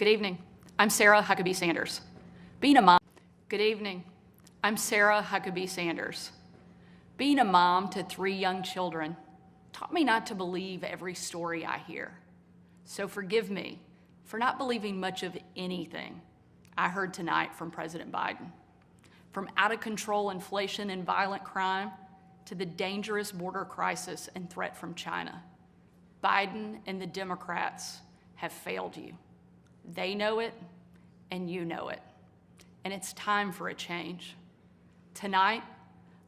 Good evening. I'm Sarah Huckabee Sanders. Being a mom. Good evening. I'm Sarah Huckabee Sanders. Being a mom to 3 young children taught me not to believe every story I hear. So forgive me for not believing much of anything I heard tonight from President Biden. From out-of-control inflation and violent crime to the dangerous border crisis and threat from China, Biden and the Democrats have failed you. They know it, and you know it. And it's time for a change. Tonight,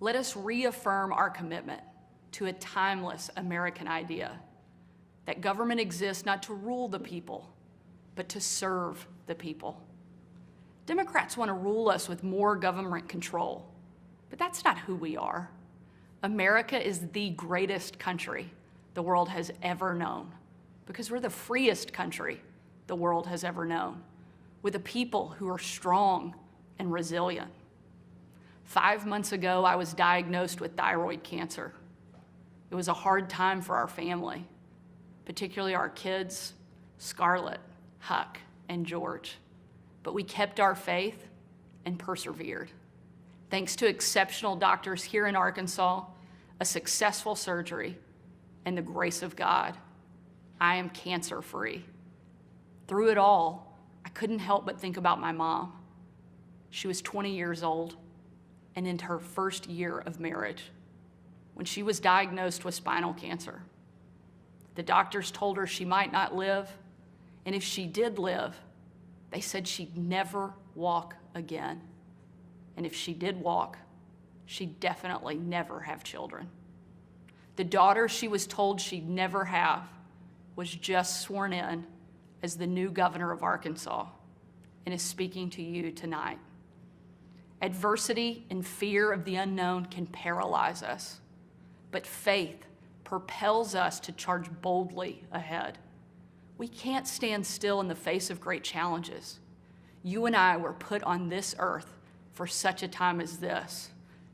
let us reaffirm our commitment to a timeless American idea that government exists not to rule the people, but to serve the people. Democrats want to rule us with more government control, but that's not who we are. America is the greatest country the world has ever known because we're the freest country the world has ever known, with a people who are strong and resilient. 5 months ago, I was diagnosed with thyroid cancer. It was a hard time for our family, particularly our kids, Scarlett, Huck, and George. But we kept our faith and persevered. Thanks to exceptional doctors here in Arkansas, a successful surgery, and the grace of God, I am cancer-free. Through it all, I couldn't help but think about my mom. She was 20 years old and in her first year of marriage when she was diagnosed with spinal cancer. The doctors told her she might not live, and if she did live, they said she'd never walk again. And if she did walk, she'd definitely never have children. The daughter she was told she'd never have was just sworn in as the new governor of Arkansas and is speaking to you tonight. Adversity and fear of the unknown can paralyze us, but faith propels us to charge boldly ahead. We can't stand still in the face of great challenges. You and I were put on this earth for such a time as this,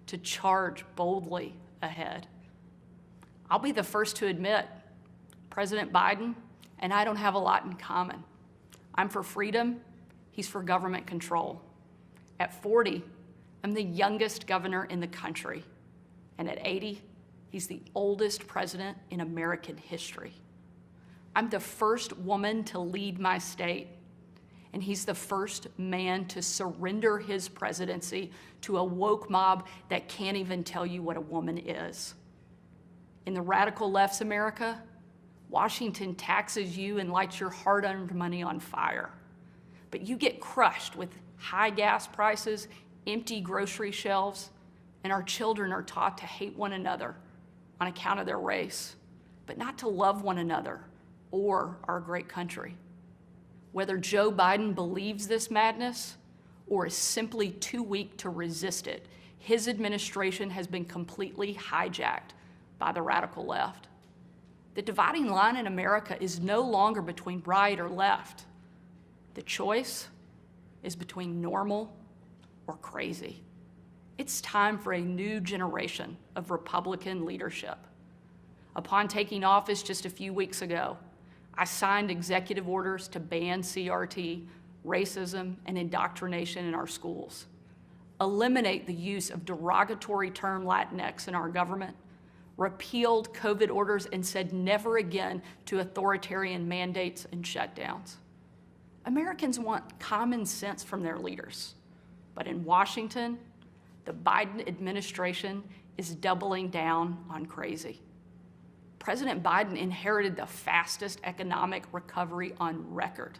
to charge boldly ahead. I'll be the first to admit, President Biden and I don't have a lot in common. I'm for freedom, he's for government control. At 40, I'm the youngest governor in the country. And at 80, he's the oldest president in American history. I'm the first woman to lead my state, and he's the first man to surrender his presidency to a woke mob that can't even tell you what a woman is. In the radical left's America, Washington taxes you and lights your hard-earned money on fire. But you get crushed with high gas prices, empty grocery shelves, and our children are taught to hate one another on account of their race, but not to love one another or our great country. Whether Joe Biden believes this madness or is simply too weak to resist it, his administration has been completely hijacked by the radical left. The dividing line in America is no longer between right or left. The choice is between normal or crazy. It's time for a new generation of Republican leadership. Upon taking office just a few weeks ago, I signed executive orders to ban CRT, racism, and indoctrination in our schools, eliminate the use of derogatory term Latinx in our government, repealed COVID orders, and said never again to authoritarian mandates and shutdowns. Americans want common sense from their leaders, but in Washington, the Biden administration is doubling down on crazy. President Biden inherited the fastest economic recovery on record,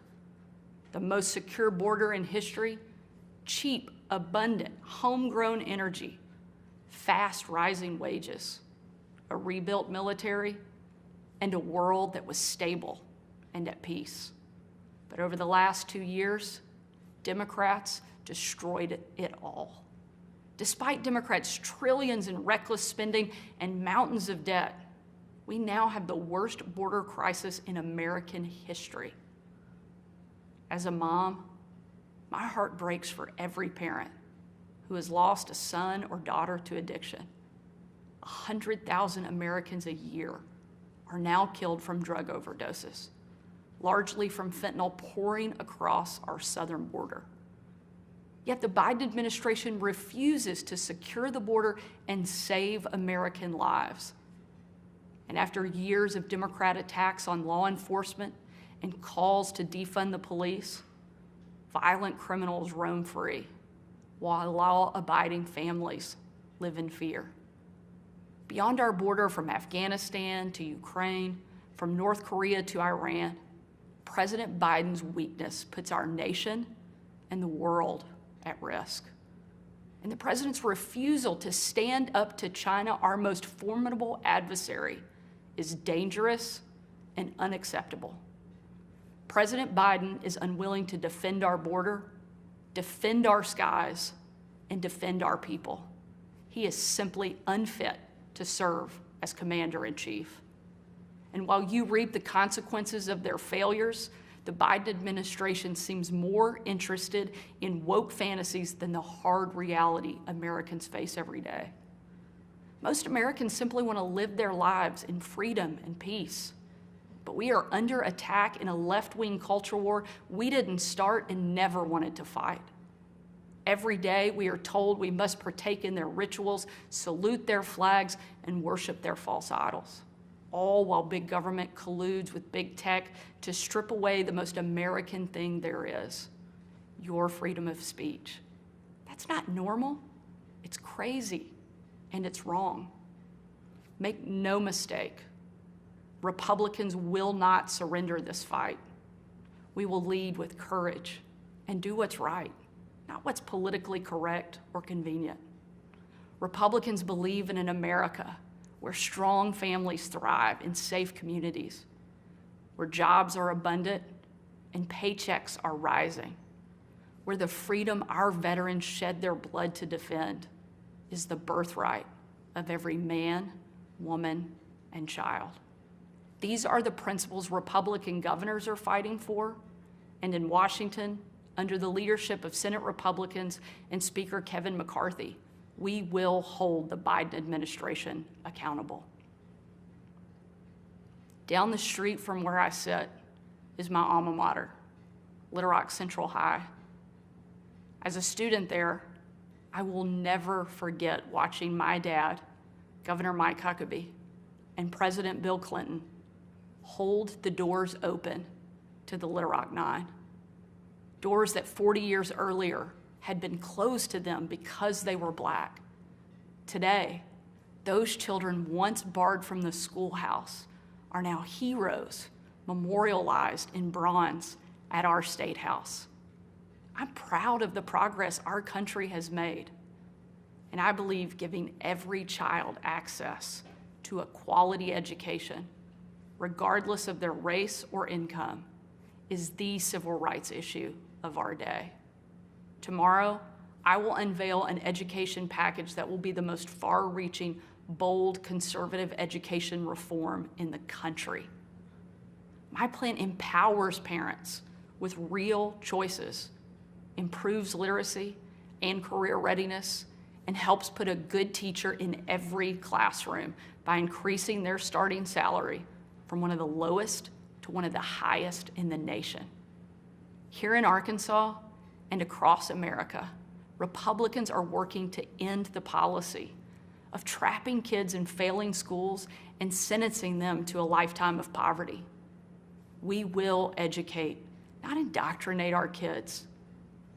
the most secure border in history, cheap, abundant, homegrown energy, fast rising wages, a rebuilt military, and a world that was stable and at peace. But over the last 2 years, Democrats destroyed it all. Despite Democrats' trillions in reckless spending and mountains of debt, we now have the worst border crisis in American history. As a mom, my heart breaks for every parent who has lost a son or daughter to addiction. 100,000 Americans a year are now killed from drug overdoses. largely from fentanyl pouring across our southern border. Yet the Biden administration refuses to secure the border and save American lives. And after years of Democrat attacks on law enforcement and calls to defund the police, violent criminals roam free, while law-abiding families live in fear. Beyond our border, from Afghanistan to Ukraine, from North Korea to Iran, President Biden's weakness puts our nation and the world at risk. And the president's refusal to stand up to China, our most formidable adversary, is dangerous and unacceptable. President Biden is unwilling to defend our border, defend our skies, and defend our people. He is simply unfit to serve as commander-in-chief. And while you reap the consequences of their failures, the Biden administration seems more interested in woke fantasies than the hard reality Americans face every day. Most Americans simply want to live their lives in freedom and peace. But we are under attack in a left-wing culture war we didn't start and never wanted to fight. Every day we are told we must partake in their rituals, salute their flags, and worship their false idols, all while big government colludes with big tech to strip away the most American thing there is, your freedom of speech. That's not normal. It's crazy, and it's wrong. Make no mistake, Republicans will not surrender this fight. We will lead with courage and do what's right, not what's politically correct or convenient. Republicans believe in an America where strong families thrive in safe communities, where jobs are abundant and paychecks are rising, where the freedom our veterans shed their blood to defend is the birthright of every man, woman, and child. These are the principles Republican governors are fighting for, and in Washington, under the leadership of Senate Republicans and Speaker Kevin McCarthy, we will hold the Biden administration accountable. Down the street from where I sit is my alma mater, Little Rock Central High. As a student there, I will never forget watching my dad, Governor Mike Huckabee, and President Bill Clinton hold the doors open to the Little Rock Nine. Doors that 40 years earlier had been closed to them because they were Black. Today, those children once barred from the schoolhouse are now heroes memorialized in bronze at our State House. I'm proud of the progress our country has made, and I believe giving every child access to a quality education, regardless of their race or income, is the civil rights issue of our day. Tomorrow, I will unveil an education package that will be the most far-reaching, bold, conservative education reform in the country. My plan empowers parents with real choices, improves literacy and career readiness, and helps put a good teacher in every classroom by increasing their starting salary from one of the lowest to one of the highest in the nation. Here in Arkansas and across America, Republicans are working to end the policy of trapping kids in failing schools and sentencing them to a lifetime of poverty. We will educate, not indoctrinate our kids,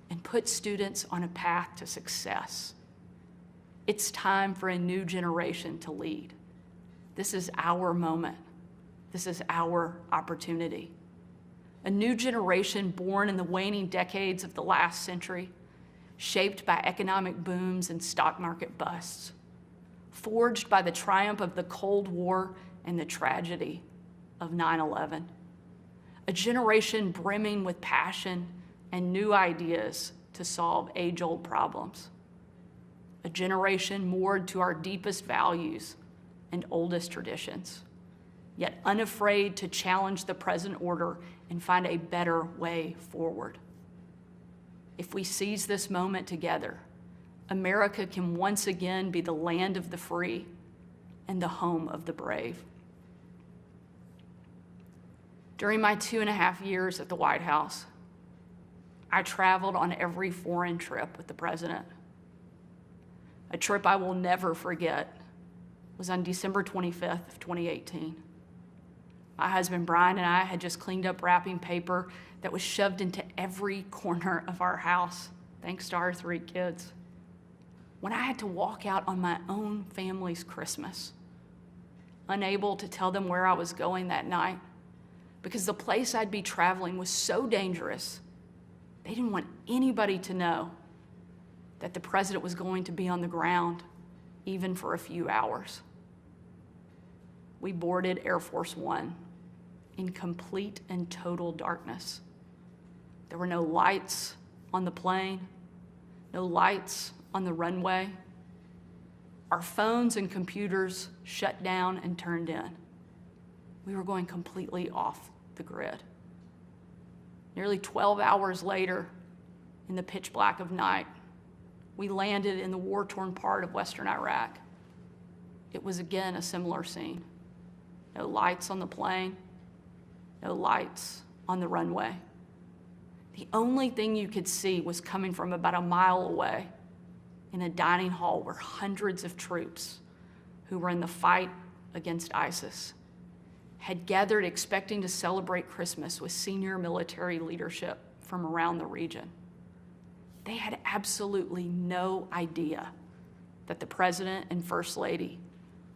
and put students on a path to success. It's time for a new generation to lead. This is our moment. This is our opportunity. A new generation born in the waning decades of the last century, shaped by economic booms and stock market busts, forged by the triumph of the Cold War and the tragedy of 9/11. A generation brimming with passion and new ideas to solve age-old problems. A generation moored to our deepest values and oldest traditions, yet unafraid to challenge the present order and find a better way forward. If we seize this moment together, America can once again be the land of the free and the home of the brave. During my 2.5 years at the White House, I traveled on every foreign trip with the president. A trip I will never forget was on December 25th of 2018. My husband Brian and I had just cleaned up wrapping paper that was shoved into every corner of our house, thanks to our 3 kids. When I had to walk out on my own family's Christmas, unable to tell them where I was going that night, because the place I'd be traveling was so dangerous, they didn't want anybody to know that the president was going to be on the ground, even for a few hours. We boarded Air Force One in complete and total darkness. There were no lights on the plane, no lights on the runway. Our phones and computers shut down and turned in. We were going completely off the grid. Nearly 12 hours later, in the pitch black of night, we landed in the war-torn part of Western Iraq. It was again a similar scene. No lights on the plane, no lights on the runway. The only thing you could see was coming from about a mile away in a dining hall where hundreds of troops who were in the fight against ISIS had gathered expecting to celebrate Christmas with senior military leadership from around the region. They had absolutely no idea that the president and first lady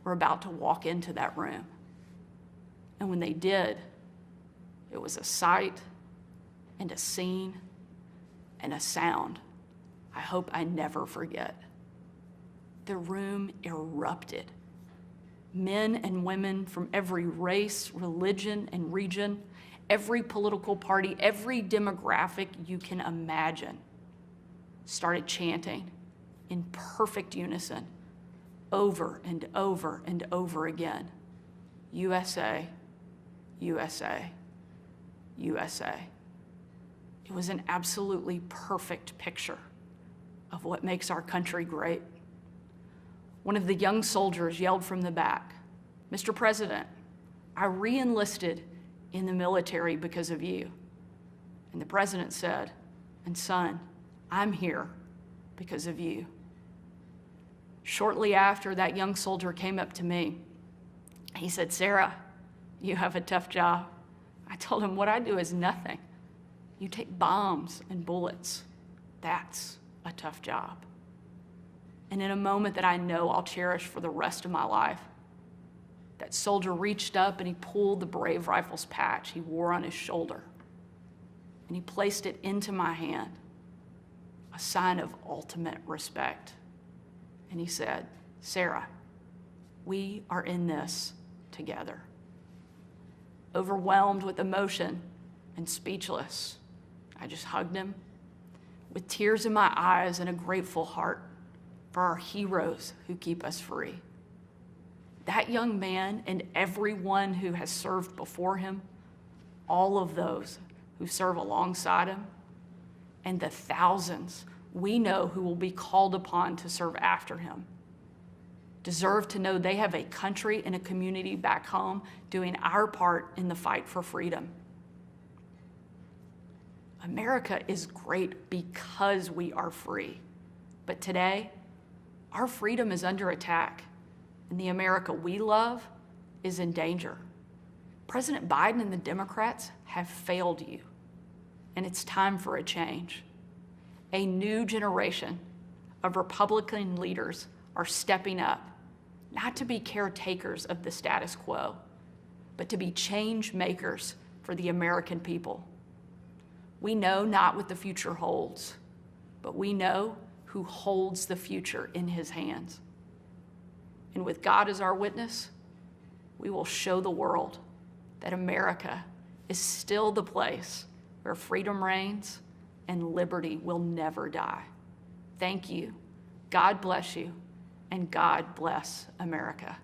were about to walk into that room. And when they did, it was a sight and a scene and a sound I hope I never forget. The room erupted. Men and women from every race, religion, and region, every political party, every demographic you can imagine, started chanting in perfect unison over and over and over again, USA, USA, USA. It was an absolutely perfect picture of what makes our country great. One of the young soldiers yelled from the back, "Mr. President, I re-enlisted in the military because of you." And the president said, "And son, I'm here because of you." Shortly after, that young soldier came up to me. He said, "Sarah, you have a tough job." I told him, "What I do is nothing. You take bombs and bullets. That's a tough job." And in a moment that I know I'll cherish for the rest of my life, that soldier reached up and he pulled the Brave Rifles patch he wore on his shoulder, and he placed it into my hand, a sign of ultimate respect. And he said, "Sarah, we are in this together." Overwhelmed with emotion and speechless, I just hugged him with tears in my eyes and a grateful heart for our heroes who keep us free. That young man and everyone who has served before him, all of those who serve alongside him, and the thousands we know who will be called upon to serve after him, deserve to know they have a country and a community back home doing our part in the fight for freedom. America is great because we are free. But today, our freedom is under attack, and the America we love is in danger. President Biden and the Democrats have failed you, and it's time for a change. A new generation of Republican leaders are stepping up, not to be caretakers of the status quo, but to be change makers for the American people. We know not what the future holds, but we know who holds the future in his hands. And with God as our witness, we will show the world that America is still the place where freedom reigns and liberty will never die. Thank you. God bless you, and God bless America.